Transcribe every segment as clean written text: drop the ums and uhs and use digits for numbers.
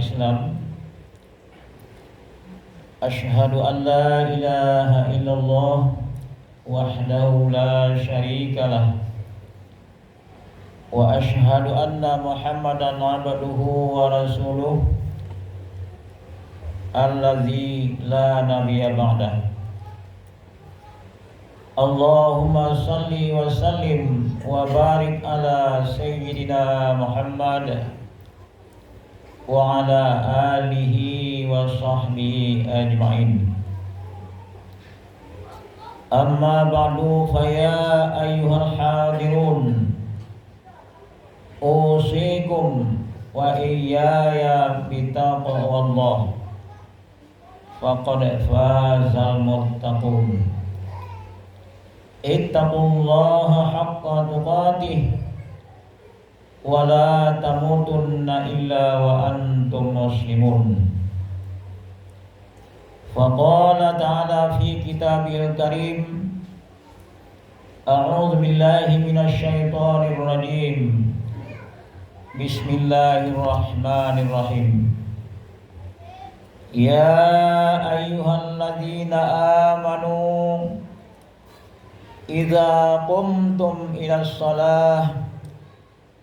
Islam. Asyhadu an la ilaha illallah wahdahu la syarikalah wa asyhadu anna Muhammadan abduhu wa rasuluh alladzi la nabiyya ba'dah. Allahumma salli wa sallim wa barik ala sayyidina Muhammad wa ala alihi wa sahbihi ajma'in. Amma ba'du, fa ya ayyuhal hadirun, usikum wa iyaya bitaqwallah, faqad fazal muttaqun. Ittaqullaha haqqa tuqatih wa la tamutunna illa wa antum muslimun. Faqala ta'ala fi kitabil karim, a'udzu billahi minasy syaithanir rajim. Bismillahirrahmanirrahim. Ya ayyuhalladzina amanu idza qumtum ilas shalah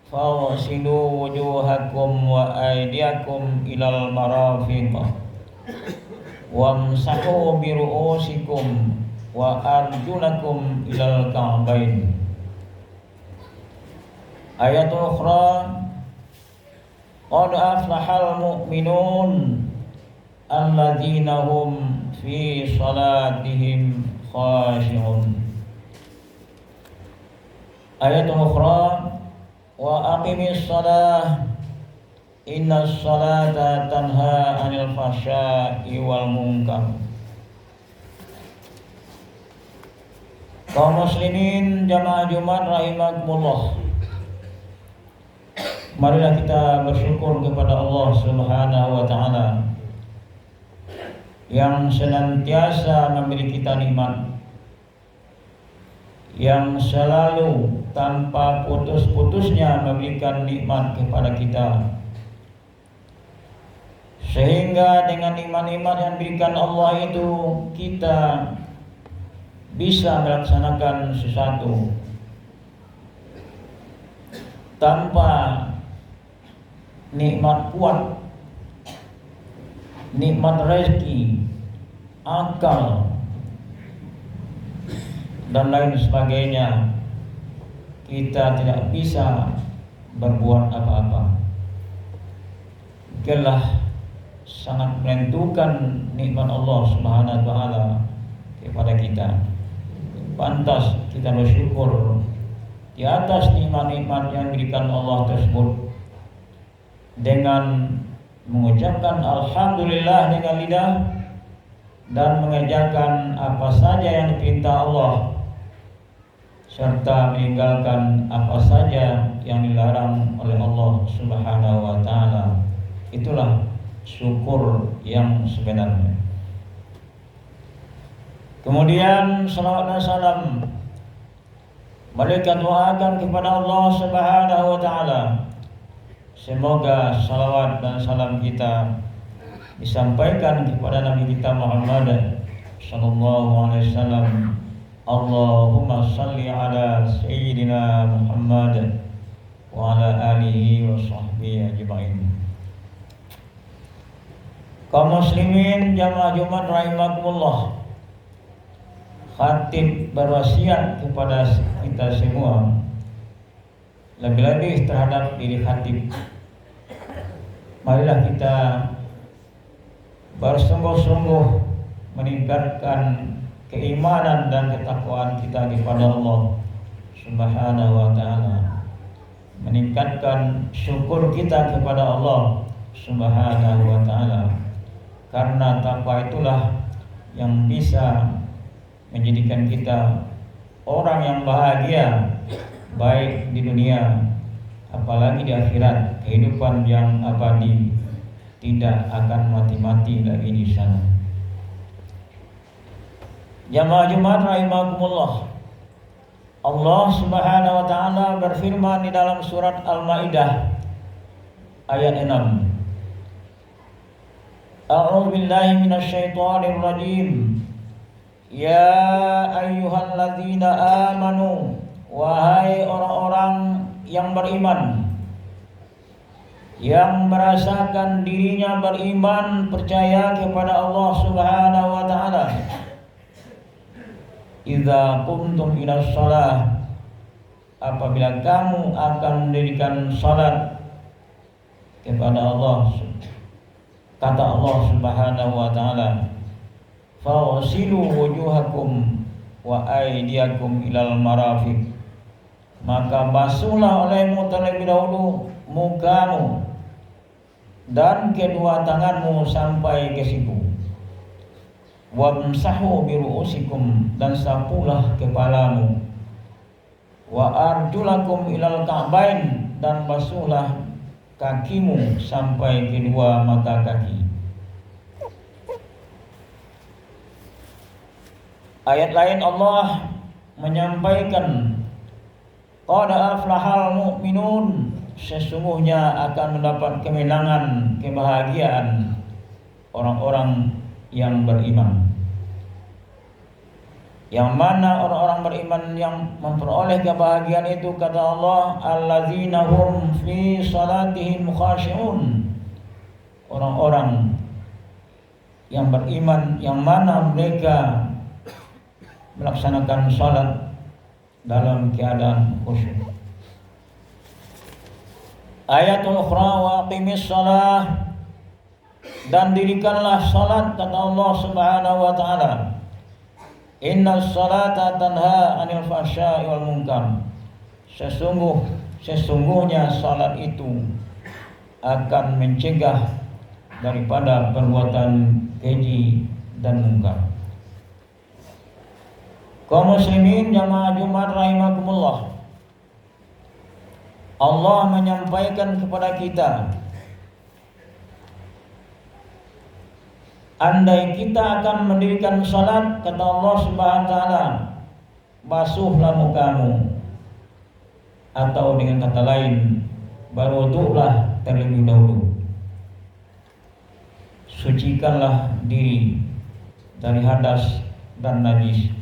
faghsilu wujuhakum wa aydiyakum ilal marafiq wamsahu bi ru'usikum wa arjulakum ilal ka'bain. Ayat ukhra, qad aflahal mu'minun alladzina hum fi salatihim khashi'un. Ayat ukhra, wa aqimis shalah innas salata tanha 'anil fahsya'i wal munkar. Kaum muslimin jamaah Jumat rahimakumullah, marilah kita bersyukur kepada Allah Subhanahu wa taala yang senantiasa memberi kita nikmat, yang selalu tanpa putus-putusnya memberikan nikmat kepada kita, sehingga dengan nikmat-nikmat yang diberikan Allah itu kita bisa melaksanakan sesuatu tanpa nikmat kuat, nikmat rezeki, akal dan lain sebagainya, kita tidak bisa berbuat apa-apa. Itulah sangat menentukan nikmat Allah Subhanahu wa taala kepada kita. Pantas kita bersyukur di atas nikmat-nikmat yang diberikan Allah tersebut dengan mengucapkan alhamdulillah dengan lidah dan mengerjakan apa saja yang diperintah Allah, serta meninggalkan apa saja yang dilarang oleh Allah Subhanahu wa taala. Itulah syukur yang sebenarnya. Kemudian salawat dan salam mereka doakan kepada Allah Subhanahu wa taala. Semoga salawat dan salam kita disampaikan kepada Nabi kita Muhammad sallallahu alaihi wasallam. Allahumma salli ala sayyidina Muhammad wa ala alihi wa sahbihi ajma'in. Kaum muslimin jamaah Jumat rahimakumullah, khatib berwasiat kepada kita semua, lebih-lebih terhadap diri khatib. Marilah kita bersungguh-sungguh meningkatkan keimanan dan ketakwaan kita kepada Allah Subhanahu wa taala, meningkatkan syukur kita kepada Allah Subhanahu wa taala, karena takwa itulah yang bisa menjadikan kita orang yang bahagia baik di dunia apalagi di akhirat, kehidupan yang abadi, tidak akan mati-mati lagi di sana. Jamaah Jumat rahimakumullah, Allah Subhanahu wa taala berfirman di dalam surat Al-Maidah ayat 6, A'udzu billahi minasyaitonir rajim. Ya ayyuhalladzina amanu, wahai orang-orang yang beriman, yang merasakan dirinya beriman, percaya kepada Allah Subhanahu wa taala. Idza qumtum ila shalah, apabila kamu akan mendirikan salat kepada Allah, kata Allah Subhanahu wa taala, fawsilu wujuhakum wa aydiyakum ilal marafiq, maka basuhlah olehmu terlebih dahulu mukamu dan kedua tanganmu sampai ke siku. Wamsahu biru'usikum, dan sapulah kepalamu. Wa arjulakum ilal ka'bain, dan basuhlah kakimu sampai kedua mata kaki. Ayat lain Allah menyampaikan, qad aflahal mu'minun, sesungguhnya akan mendapat kemenangan, kebahagiaan orang-orang yang beriman. Yang mana orang-orang beriman yang memperoleh kebahagiaan itu, kata Allah, allazina hum fi salatihim khashi'un, orang-orang yang beriman yang mana mereka melaksanakan salat dalam keadaan khusyuk. Ayatul ukhra, wa aqimis shalah, dan dirikanlah salat, kata Allah Subhanahu wa taala, innas salata tanha 'anil fahsya'i wal munkar, sesungguhnya salat itu akan mencegah daripada perbuatan keji dan munkar. Kaum muslimin jamaah Jumat rahimakumullah, Allah menyampaikan kepada kita, andai kita akan mendirikan salat, kata Allah Subhanahu wa taala, basuhlah mukamu, atau dengan kata lain, berwudulah terlebih dahulu. Sucikanlah diri dari hadas dan najis.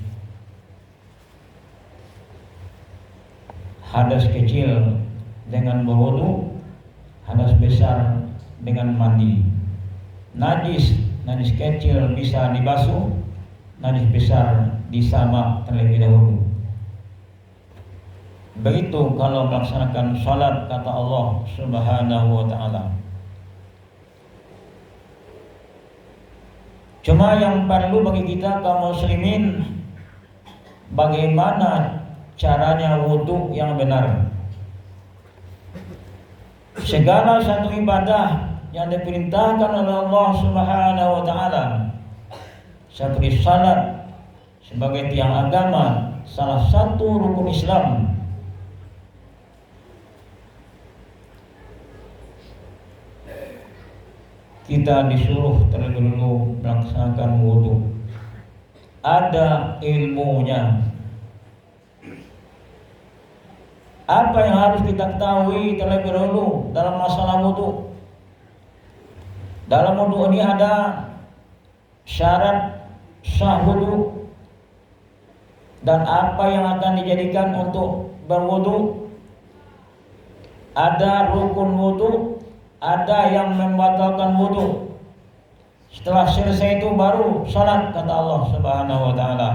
Hadas kecil dengan berwudu, hadas besar dengan mandi. Najis kecil bisa dibasuh, najis besar disamak terlebih dahulu. Begitu kalau melaksanakan salat, kata Allah Subhanahu wa taala. Cuma yang perlu bagi kita kaum muslimin, bagaimana caranya wudu yang benar. Segala satu ibadah yang diperintahkan oleh Allah Subhanahu wa taala, seperti salat sebagai tiang agama, salah satu rukun Islam, kita disuruh terlebih dahulu melaksanakan wudu. Ada ilmunya. Apa yang harus kita ketahui terlebih dahulu dalam masalah wudu? Dalam wudu ini ada syarat sah wudu dan apa yang akan dijadikan untuk berwudu. Ada rukun wudu, ada yang membatalkan wudu. Setelah selesai itu baru salat, kata Allah Subhanahu wa taala.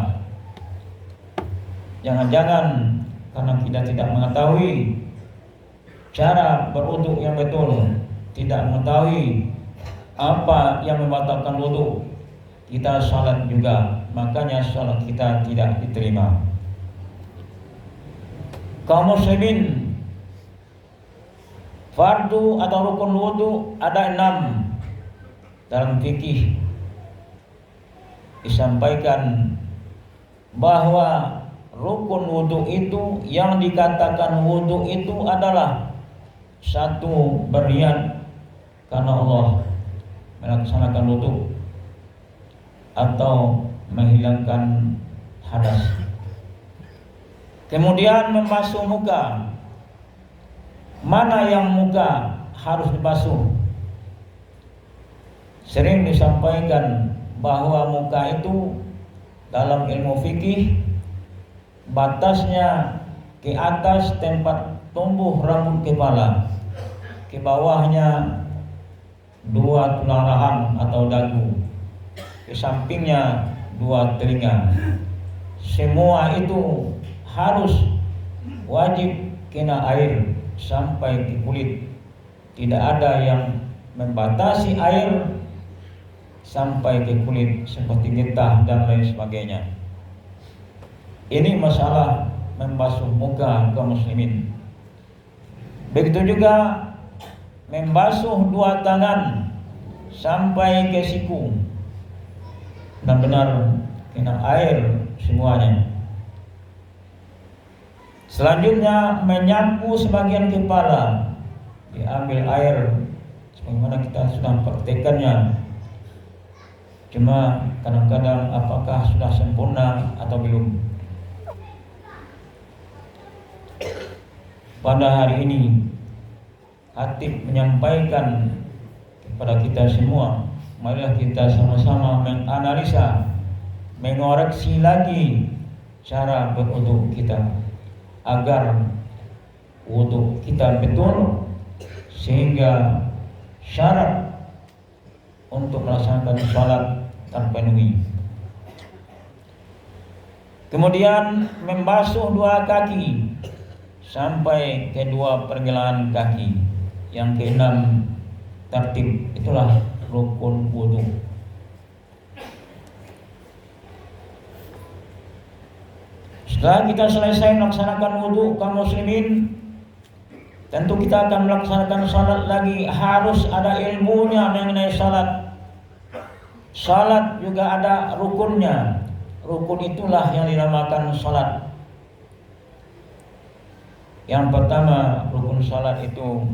Jangan-jangan karena kita tidak mengetahui cara berwudu yang betul, tidak mengetahui apa yang membatalkan wudu, kita salat juga, makanya salat kita tidak diterima. Kaum muslimin, fardu atau rukun wudu ada 6. Dalam fikih disampaikan bahwa rukun wudu itu, yang dikatakan wudu itu adalah satu, berniat karena Allah melaksanakan wudu, atau menghilangkan hadas. Kemudian membasuh muka. Mana yang muka harus dibasuh? Sering disampaikan bahwa muka itu dalam ilmu fikih batasnya ke atas tempat tumbuh rambut kepala, ke bawahnya 2 tulang rahang atau dagu, ke sampingnya 2 telinga. Semua itu harus wajib kena air sampai ke kulit. Tidak ada yang membatasi air sampai ke kulit seperti getah dan lain sebagainya. Ini masalah membasuh muka kaum muslimin. Begitu juga membasuh 2 tangan sampai ke siku, benar-benar kena air semuanya. Selanjutnya menyapu sebagian kepala, diambil air sebagaimana kita sudah praktekannya. Cuma kadang-kadang apakah sudah sempurna atau belum. Pada hari ini Khatib menyampaikan kepada kita semua, marilah kita sama-sama menganalisa, mengoreksi lagi cara berwudu kita agar wudu kita betul sehingga syarat untuk melaksanakan salat terpenuhi. Kemudian membasuh 2 kaki sampai ke 2 pergelangan kaki. Yang keenam tertib, itulah rukun wudu. Setelah kita selesai melaksanakan wudu kaum muslimin, tentu kita akan melaksanakan salat lagi. Harus ada ilmunya mengenai salat. Salat juga ada rukunnya. Rukun itulah yang dinamakan salat. Yang pertama, rukun salat itu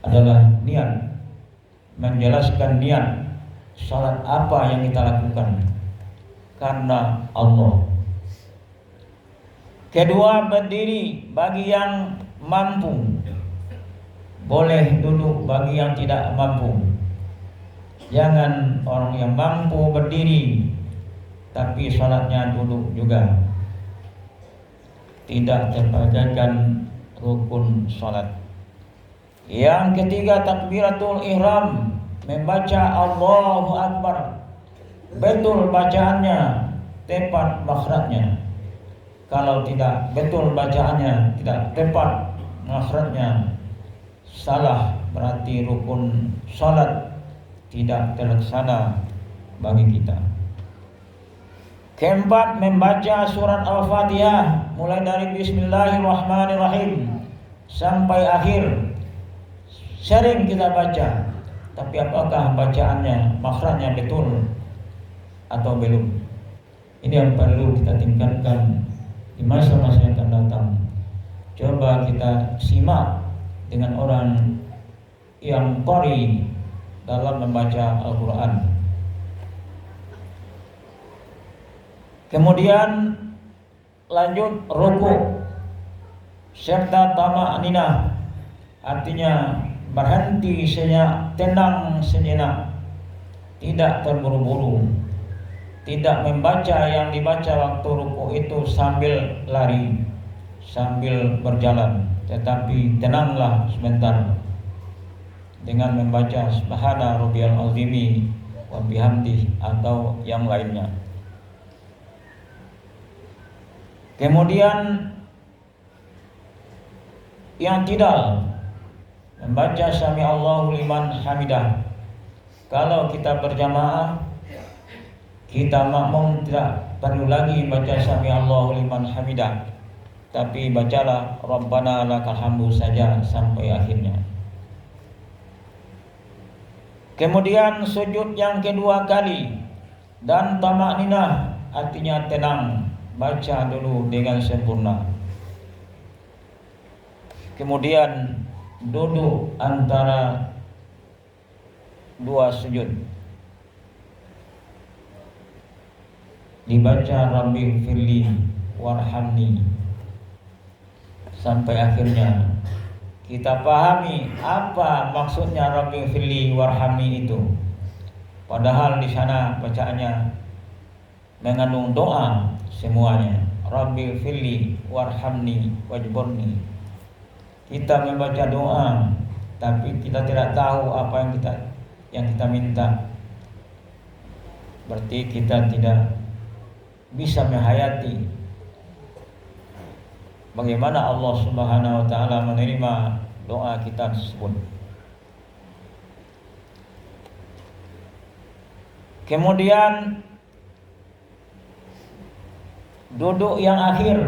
adalah niat. Menjelaskan niat salat apa yang kita lakukan karena Allah. Kedua, berdiri bagi yang mampu. Boleh duduk bagi yang tidak mampu. Jangan orang yang mampu berdiri tapi salatnya duduk juga. Tidak terpakaikan rukun salat. Yang ketiga, takbiratul ihram, membaca Allahu Akbar, betul bacaannya, tepat makhrajnya. Kalau tidak betul bacaannya, tidak tepat makhrajnya, salah, berarti rukun salat tidak terlaksana bagi kita. Keempat, membaca surat Al-Fatihah mulai dari Bismillahirrahmanirrahim sampai akhir. Sering kita baca, tapi apakah bacaannya, makhrajnya betul atau belum? Ini yang perlu kita tingkatkan di masa-masa yang akan datang. Coba kita simak dengan orang yang qari dalam membaca Al-Quran. Kemudian lanjut ruku serta tama'ninah, artinya berhenti sejenak, tenang sejenak, tidak terburu-buru, tidak membaca yang dibaca waktu ruku itu sambil lari, sambil berjalan, tetapi tenanglah sebentar dengan membaca Subhana Rabbiyal Azimi wa bihamdih atau yang lainnya. Kemudian yang tidak membaca Sami Allahu liman hamidah. Kalau kita berjamaah, kita makmum tidak perlu lagi baca Sami Allahu liman hamidah, tapi bacalah Rabbana lakal hamdu saja sampai akhirnya. Kemudian sujud yang kedua kali dan tama'ninah, artinya tenang, baca dulu dengan sempurna. Kemudian duduk antara 2 sujud, dibaca Rabbi firli warhamni sampai akhirnya. Kita pahami apa maksudnya Rabbi firli warhamni itu. Padahal di sana bacaannya mengandung doa semuanya. Rabbi firli warhamni wajburni. Kita membaca doa, tapi kita tidak tahu apa yang kita minta. Berarti kita tidak bisa menghayati bagaimana Allah Subhanahu wa taala menerima doa kita tersebut. Kemudian duduk yang akhir,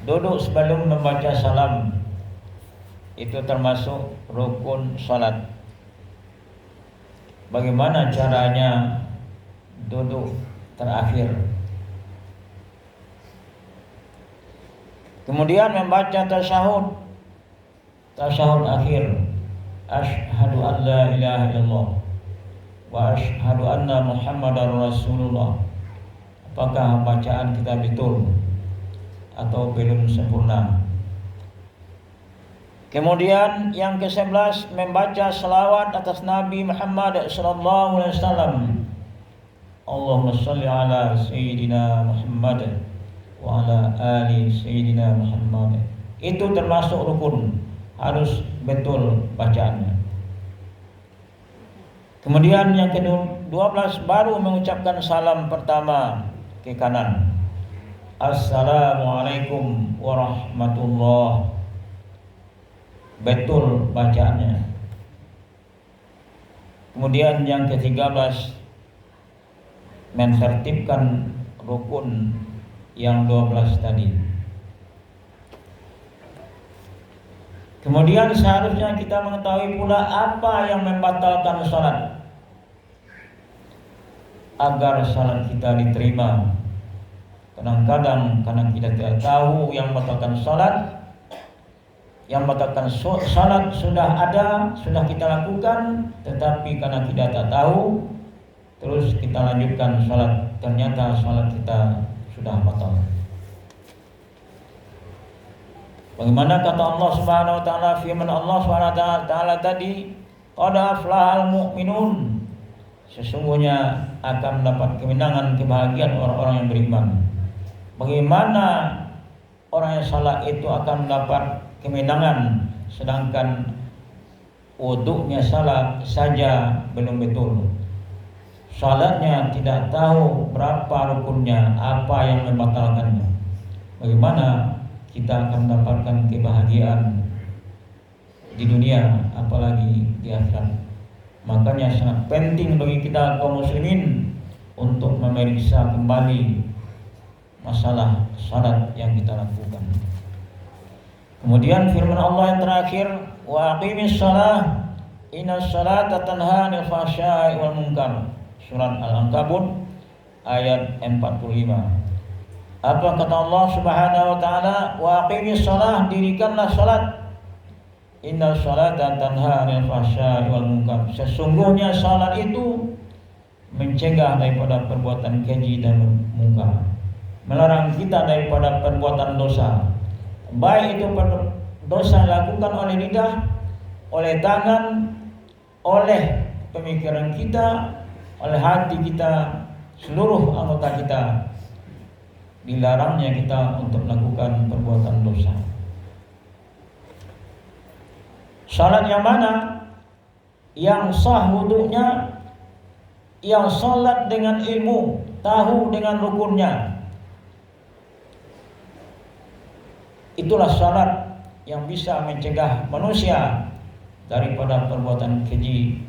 duduk sebelum membaca salam, itu termasuk rukun salat. Bagaimana caranya duduk terakhir? Kemudian membaca tasyahud akhir. Asyhadu an la ilaha illallah wa asyhadu anna Muhammadar Rasulullah. Apakah bacaan kita betul atau belum sempurna? Kemudian yang ke-11 membaca selawat atas Nabi Muhammad sallallahu alaihi wasallam. Allahumma shalli ala sayyidina Muhammad wa ala ali sayyidina Muhammad. Itu termasuk rukun, harus betul bacaannya. Kemudian yang ke-12 baru mengucapkan salam pertama ke kanan. Assalamualaikum warahmatullahi. Betul bacaannya. Kemudian yang ke-13 mentertibkan rukun yang 12 tadi. Kemudian seharusnya kita mengetahui pula apa yang membatalkan salat agar salat kita diterima. Kadang-kadang karena kita tidak tahu yang membatalkan salat, yang membatalkan salat sudah ada, sudah kita lakukan, tetapi karena kita tak tahu, terus kita lanjutkan salat, ternyata salat kita sudah batal. Bagaimana kata Allah Subhanahu wa taala, firman Allah Subhanahu wa taala tadi, qad aflahal mu'minun. Sesungguhnya akan mendapat kemenangan, kebahagiaan orang-orang yang beriman. Bagaimana orang yang salat itu akan mendapat kemenangan, sedangkan wuduknya salat saja belum betul, salatnya tidak tahu berapa rukunnya, apa yang membatalkannya. Bagaimana kita akan mendapatkan kebahagiaan di dunia, apalagi di akhirat? Makanya sangat penting bagi kita kaum muslimin untuk memeriksa kembali masalah salat yang kita lakukan. Kemudian firman Allah yang terakhir, wa aqimis shalah innas salata tanha 'anil fahsya'i wal munkar. Surat Al-Ankabut ayat 45. Apa kata Allah Subhanahu wa taala? Wa aqimis shalah, dirikanlah salat. Innas salata tanha 'anil fahsya'i wal munkar. Sesungguhnya salat itu mencegah daripada perbuatan keji dan munkar, melarang kita daripada perbuatan dosa. Baik itu dosa dilakukan oleh lidah, oleh tangan, oleh pemikiran kita, oleh hati kita, seluruh anggota kita. Dilarangnya kita untuk melakukan perbuatan dosa. Salat yang mana? Yang sah wuduknya, yang salat dengan ilmu, tahu dengan rukunnya. Itulah salat yang bisa mencegah manusia daripada perbuatan keji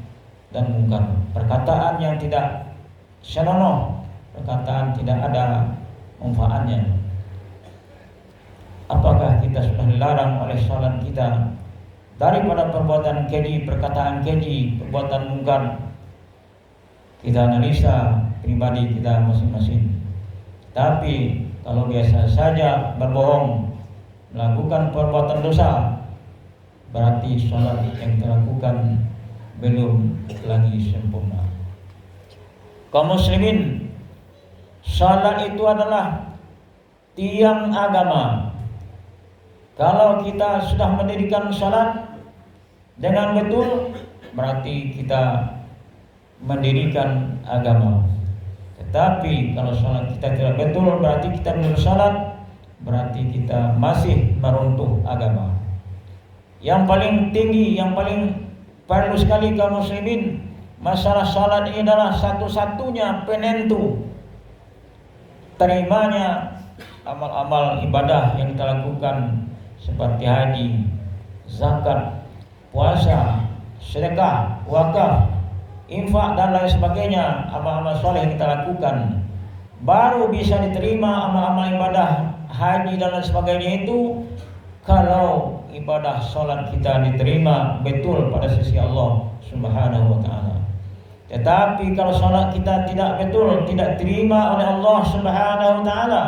dan munkar. Perkataan yang tidak senonoh, perkataan tidak ada manfaatnya. Apakah kita sudah dilarang oleh salat kita daripada perbuatan keji, perkataan keji, perbuatan munkar? Kita analisa pribadi kita masing-masing. Tapi kalau biasa saja berbohong, melakukan perbuatan dosa, berarti salat yang dilakukan belum lagi sempurna. Kaum muslimin, salat itu adalah tiang agama. Kalau kita sudah mendirikan salat dengan betul, berarti kita mendirikan agama. Tetapi kalau salat kita tidak betul, berarti kita belum salat, berarti kita masih meruntuh agama. Yang paling tinggi, yang paling perlu sekali kaum muslimin, masalah salat ini adalah satu-satunya penentu terimanya amal-amal ibadah yang kita lakukan seperti haji, zakat, puasa, sedekah, wakaf, infak dan lain sebagainya. Amal-amal soleh yang kita lakukan baru bisa diterima amal-amal ibadah haji dan lain sebagainya itu kalau ibadah sholat kita diterima betul pada sisi Allah Subhanahu wa ta'ala. Tetapi kalau sholat kita tidak betul, tidak diterima oleh Allah Subhanahu wa ta'ala,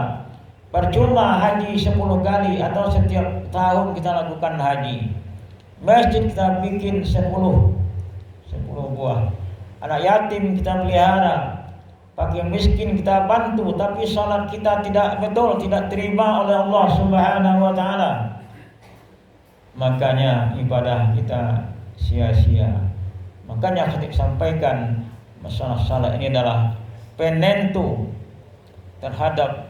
percuma haji 10 kali atau setiap tahun kita lakukan haji. Masjid kita bikin 10 buah. Anak yatim kita pelihara, fakir miskin kita bantu, tapi sholat kita tidak betul, tidak terima oleh Allah Subhanahu wa ta'ala, makanya ibadah kita sia-sia. Makanya khatib sampaikan masalah salat ini adalah penentu terhadap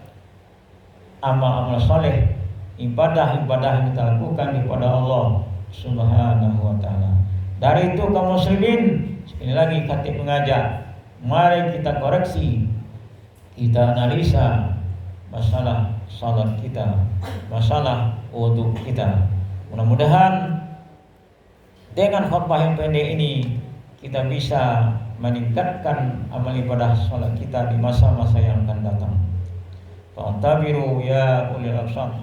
amal-amal saleh, ibadah-ibadah yang kita lakukan kepada Allah Subhanahu wa ta'ala. Dari itu kaum muslimin, sekali lagi khatib mengajak, mari kita koreksi, kita analisa masalah salat kita, masalah wudu kita. Mudah-mudahan dengan khutbah yang pendek ini kita bisa meningkatkan amal ibadah salat kita di masa-masa yang akan datang. Fa'tabiru ya ulil absar.